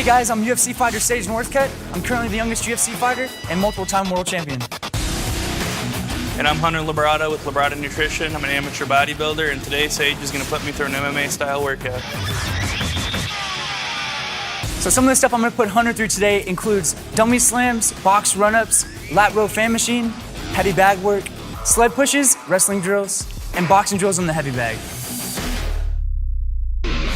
Hey guys, I'm UFC fighter Sage Northcutt. I'm currently the youngest UFC fighter and multiple-time world champion. And I'm Hunter Labrada with Labrada Nutrition. I'm an amateur bodybuilder, and today Sage is going to put me through an MMA-style workout. So some of the stuff I'm going to put Hunter through today includes dummy slams, box run-ups, lat row fan machine, heavy bag work, sled pushes, wrestling drills, and boxing drills on the heavy bag.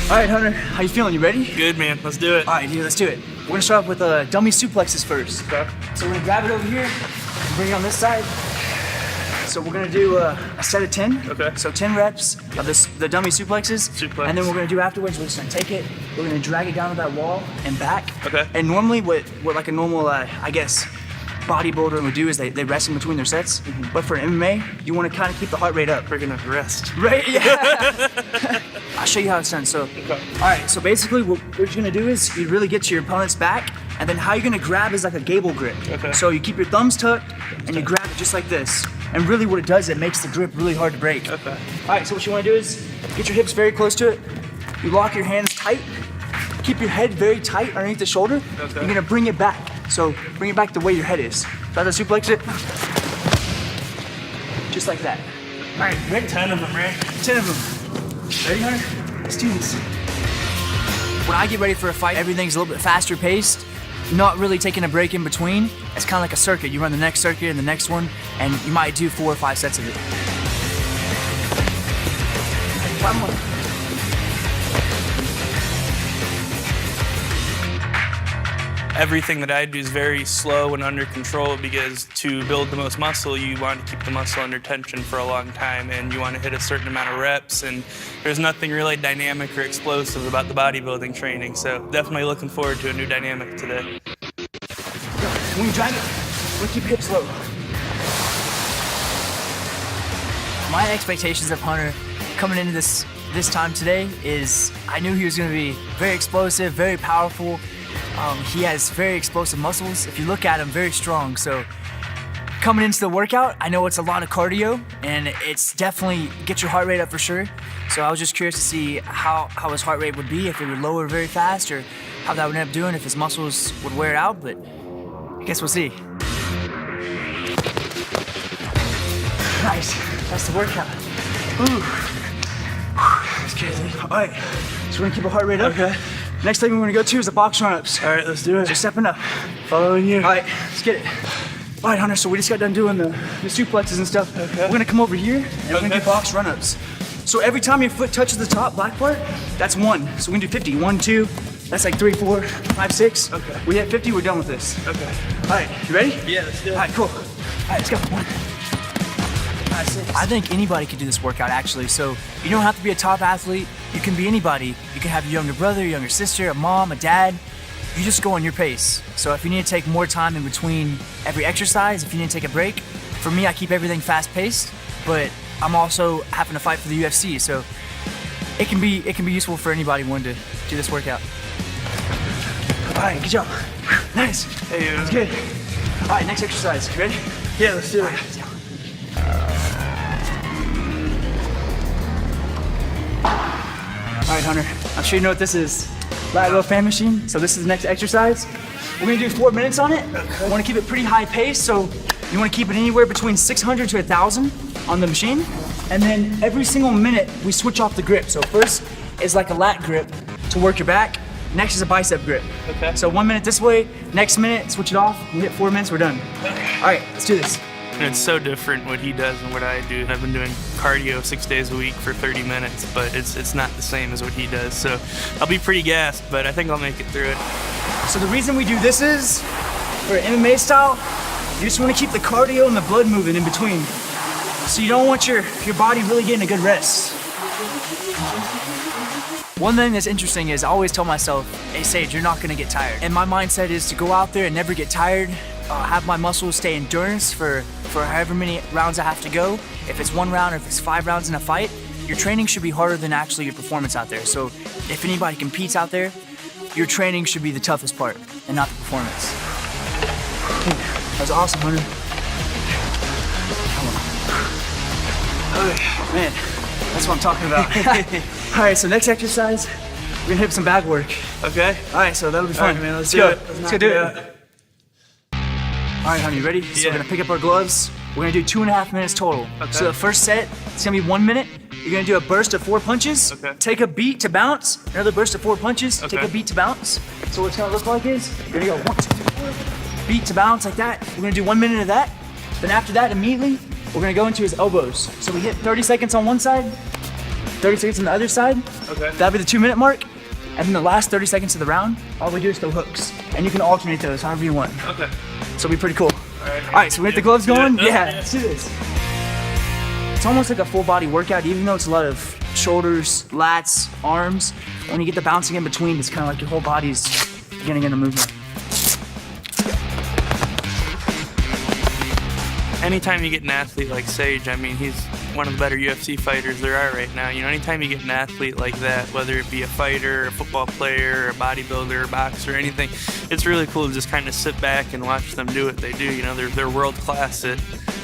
All right, Hunter, how you feeling? You ready? Good, man. Let's do it. All right, dude, let's do it. We're gonna start off with dummy suplexes first. Okay. So we're gonna grab it over here and bring it on this side. So we're gonna do a set of 10. Okay. So 10 reps of the dummy suplexes. Suplex. And then we're gonna do afterwards, we're just gonna take it, we're gonna drag it down to that wall and back. Okay. And normally what like a normal, I guess, bodybuilder would do is they rest in between their sets. Mm-hmm. But for MMA, you wanna kinda keep the heart rate up. We're going to rest. Right, yeah. I'll show you how it's done. So, Okay. all right, so basically what you're gonna do is you really get to your opponent's back, and then how you're gonna grab is like a gable grip. Okay. So you keep your thumbs tucked, and you grab it just like this. And really what it does, it makes the grip really hard to break. Okay. All right, so what you wanna do is get your hips very close to it. You lock your hands tight. Keep your head very tight underneath the shoulder. Okay. You're gonna bring it back. So bring it back the way your head is. Try to suplex it. Just like that. All right, ready? 10 of them, right? 10 of them. Ready, Hunter? Let's do this. When I get ready for a fight, everything's a little bit faster paced, not really taking a break in between. It's kind of like a circuit. You run the next circuit and the next one, and you might do 4 or 5 sets of it. One more. Everything that I do is very slow and under control because to build the most muscle, you want to keep the muscle under tension for a long time and you want to hit a certain amount of reps, and there's nothing really dynamic or explosive about the bodybuilding training, so definitely looking forward to a new dynamic today. When you drag it, we'll keep hips low. My expectations of Hunter coming into this time today is I knew he was going to be very explosive, very powerful. He has very explosive muscles. If you look at him, very strong. So coming into the workout, I know it's a lot of cardio and it's definitely get your heart rate up for sure. So I was just curious to see how his heart rate would be, if it would lower very fast or how that would end up doing, if his muscles would wear out, but I guess we'll see. Nice, that's the workout. Ooh. That's crazy. All right, so we're gonna keep our heart rate up. Okay. Next thing we're gonna go to is the box run-ups. All right, let's do it. Just stepping up. Following you. All right, let's get it. All right, Hunter, so we just got done doing the suplexes and stuff. Okay. We're gonna come over here and we're gonna do box run-ups. So every time your foot touches the top black part, that's 1. So we can do 50. 1, 2, that's like 3, 4, 5, 6. Okay. We hit 50, we're done with this. Okay. All right, you ready? Yeah, let's do it. All right, cool. All right, let's go. 1, 5, 6. I think anybody could do this workout, actually. So you don't have to be a top athlete. You can be anybody. You can have a younger brother, a younger sister, a mom, a dad. You just go on your pace. So if you need to take more time in between every exercise, if you need to take a break, for me, I keep everything fast-paced, but I'm also having to fight for the UFC, so it can be useful for anybody wanting to do this workout. All right, good job. Nice. Hey, That's good. All right, next exercise. You ready? Yeah, let's do All it. right, let's go. All right, Hunter, I'm sure you know what this is. Lat row fan machine. So this is the next exercise. We're gonna do 4 minutes on it. Okay. I wanna keep it pretty high pace, so you wanna keep it anywhere between 600 to 1,000 on the machine. And then every single minute, we switch off the grip. So first is like a lat grip to work your back. Next is a bicep grip. Okay. So 1 minute this way, next minute, switch it off. We hit 4 minutes, we're done. Okay. All right, let's do this. And it's so different what he does and what I do. I've been doing cardio 6 days a week for 30 minutes, but it's not the same as what he does. So I'll be pretty gassed, but I think I'll make it through it. So the reason we do this is, for MMA style, you just want to keep the cardio and the blood moving in between. So you don't want your body really getting a good rest. One thing that's interesting is I always tell myself, hey Sage, you're not gonna get tired. And my mindset is to go out there and never get tired, have my muscles stay endurance for however many rounds I have to go. If it's 1 round or if it's 5 rounds in a fight, your training should be harder than actually your performance out there. So if anybody competes out there, your training should be the toughest part and not the performance. That was awesome, Hunter. Oh, man, that's what I'm talking about. All right, so next exercise, We're gonna hit some bag work. Okay. All right, so that'll be fun. All right, man, let's go. do it. Let's go do it. All right, honey, you ready? So we're gonna pick up our gloves. We're gonna do 2.5 minutes total. Okay. So the first set, it's gonna be 1 minute. You're gonna do a burst of 4 punches. Okay. Take a beat to bounce. Another burst of 4 punches. Okay. Take a beat to bounce. So what it's gonna look like is, you're gonna go 1, 2, 3, 4. Beat to bounce like that. We're gonna do 1 minute of that. Then after that, immediately, we're gonna go into his elbows. So we hit 30 seconds on one side, 30 seconds on the other side. Okay. That'll be the 2 minute mark. And then the last 30 seconds of the round, all we do is throw hooks. And you can alternate those however you want. Okay. So it'll be pretty cool. All right, so we get the gloves going? Yeah. Yeah, let's do this. It's almost like a full body workout, even though it's a lot of shoulders, lats, arms. When you get the bouncing in between, it's kind of like your whole body's getting into movement. Anytime you get an athlete like Sage, I mean, he's one of the better UFC fighters there are right now. You know, anytime you get an athlete like that, whether it be a fighter, a football player, a bodybuilder, a boxer, anything, it's really cool to just kind of sit back and watch them do what they do. You know, they're world class at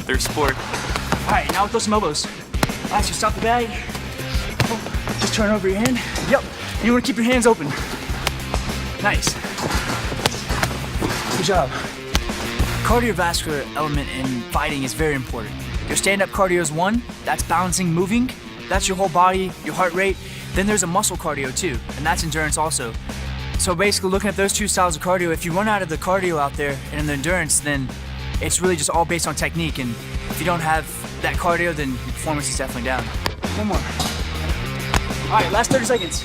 their sport. All right, now throw some elbows. All right, so stop the bag. Just turn over your hand. Yep, and you want to keep your hands open. Nice. Good job. Cardiovascular element in fighting is very important. Your stand-up cardio is 1, that's bouncing, moving. That's your whole body, your heart rate. Then there's a muscle cardio too, and that's endurance also. So basically looking at those two styles of cardio, if you run out of the cardio out there and in the endurance, then it's really just all based on technique. And if you don't have that cardio, then your performance is definitely down. One more. All right, last 30 seconds.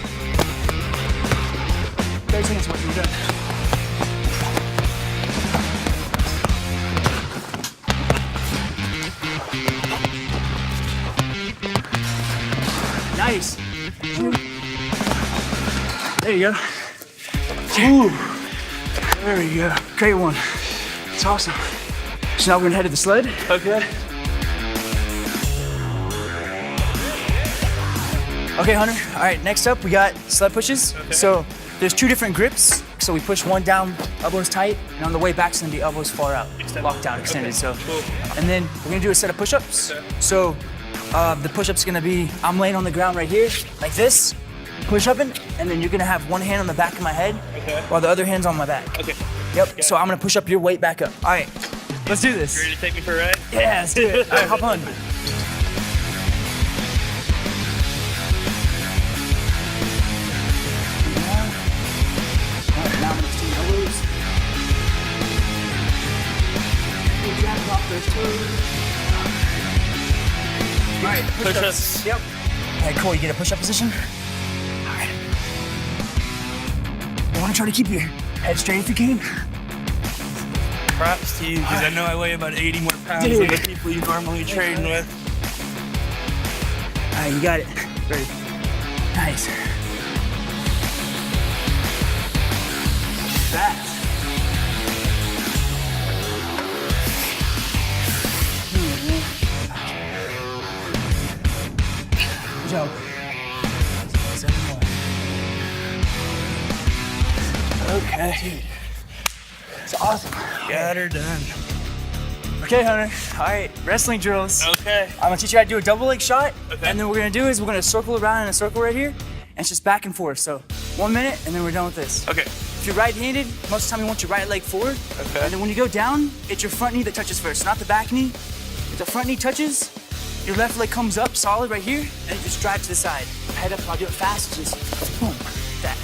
30 seconds, once we're done. Nice. There you go. Ooh. There you go. Great one. It's awesome. So now we're gonna head to the sled. Okay. Okay, Hunter. All right, next up we got sled pushes. Okay. So there's 2 different grips. So we push one down, elbows tight, and on the way back, it's gonna be elbows far out. Locked down, extended. Okay. So, Cool. and then we're gonna do a set of push-ups. Okay. So the push-up's gonna be, I'm laying on the ground right here, like this, push-upping, and then you're gonna have one hand on the back of my head, Okay. while the other hand's on my back. Okay. Yep, so I'm gonna push up your weight back up. All right, let's do this. You ready to take me for a ride? Yeah, let's do it. All right, hop on. All right, now I'm gonna extend elbows. We'll drag off those toes. All right, Push-ups. Yep. All right, cool. You get a push-up position. All right. You want to try to keep your head straight if you can. Props to you, because I know I weigh about 80 more pounds Dude. than the people you normally train with. All right, you got it. Ready? Nice. Fast. Good job. 7 more. Okay. It's awesome. Got her done. Okay, Hunter. All right, wrestling drills. Okay. I'm gonna teach you how to do a double leg shot, Okay. and then what we're gonna do is we're gonna circle around in a circle right here, and it's just back and forth. So 1 minute, and then we're done with this. Okay. If you're right-handed, most of the time you want your right leg forward, Okay. and then when you go down, it's your front knee that touches first, not the back knee. If the front knee touches, your left leg comes up solid right here, and you just drive to the side. Head up, I'll do it fast, just boom, that.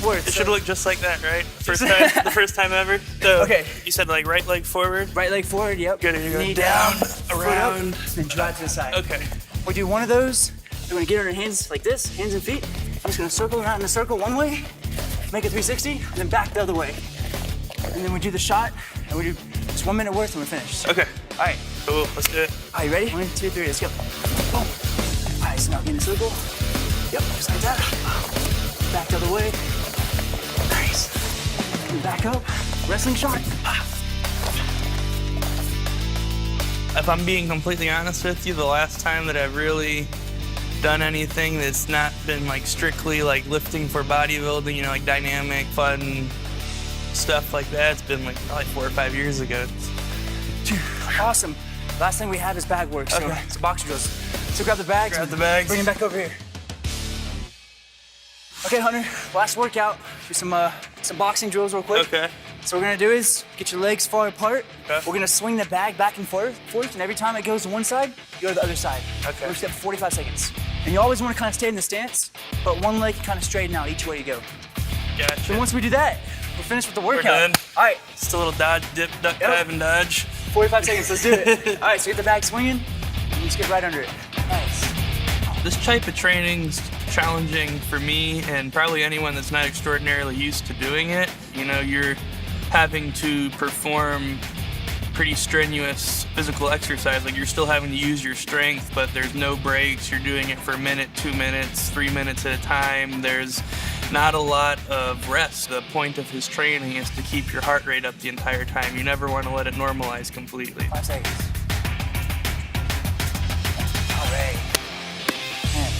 Works. It should look just like that, right? First time, the first time ever. So Okay. You said like right leg forward. Right leg forward, yep. Good, and you go Knee down, foot up, around. then drive to the side. Okay. We do one of those. We're gonna get on our hands like this, hands and feet. I'm just gonna circle around in a circle one way, make a 360, and then back the other way. And then we do the shot, and we do just 1 minute worth, and we're finished. Okay. All right. Cool. Let's do it. Are you ready? 1, 2, 3, let's go. Boom. All right, so now get in a circle. Yep, just like that. Back the other way. Nice. And back up. Wrestling shot. If I'm being completely honest with you, the last time that I've really done anything that's not been like strictly like lifting for bodybuilding, you know, like dynamic, fun stuff like that, it's been like probably 4 or 5 years ago. Awesome. Last thing we have is bag work, so Okay. it's boxer drills. So grab the bags. Grab the bags. Bring them back over here. Okay, Hunter, last workout. Do some boxing drills real quick. Okay. So what we're gonna do is get your legs far apart. Okay. We're gonna swing the bag back and forth, and every time it goes to one side, you go to the other side. Okay. We're just at 45 seconds. And you always wanna kind of stay in the stance, but one leg can kind of straighten out each way you go. Gotcha. So once we do that, we're finished with the We're workout. done. All right, Just a little dodge, dip, duck, dive, and dodge. 45 seconds, let's do it. All right, so get the bag swinging, and you just get right under it. Nice. This type of training's challenging for me and probably anyone that's not extraordinarily used to doing it. You know, you're having to perform pretty strenuous physical exercise. Like, you're still having to use your strength, but there's no breaks. You're doing it for a minute, 2 minutes, 3 minutes at a time. There's not a lot of rest. The point of his training is to keep your heart rate up the entire time. You never want to let it normalize completely. 5 seconds. All right. Man,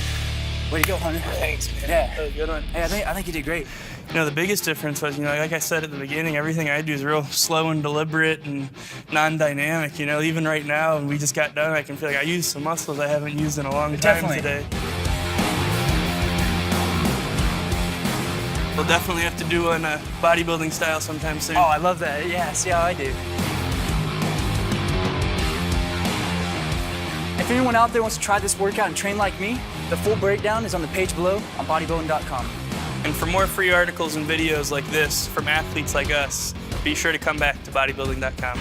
way to go, Hunter. Thanks, man. Yeah. That was a good one. Hey, I think you did great. You know, the biggest difference was, you know, like I said at the beginning, everything I do is real slow and deliberate and non-dynamic. You know, even right now, we just got done, I can feel like I used some muscles I haven't used in a long time today. We'll definitely have to do one bodybuilding style sometime soon. Oh, I love that. Yeah, see how I do. If anyone out there wants to try this workout and train like me, the full breakdown is on the page below on bodybuilding.com. And for more free articles and videos like this from athletes like us, be sure to come back to bodybuilding.com.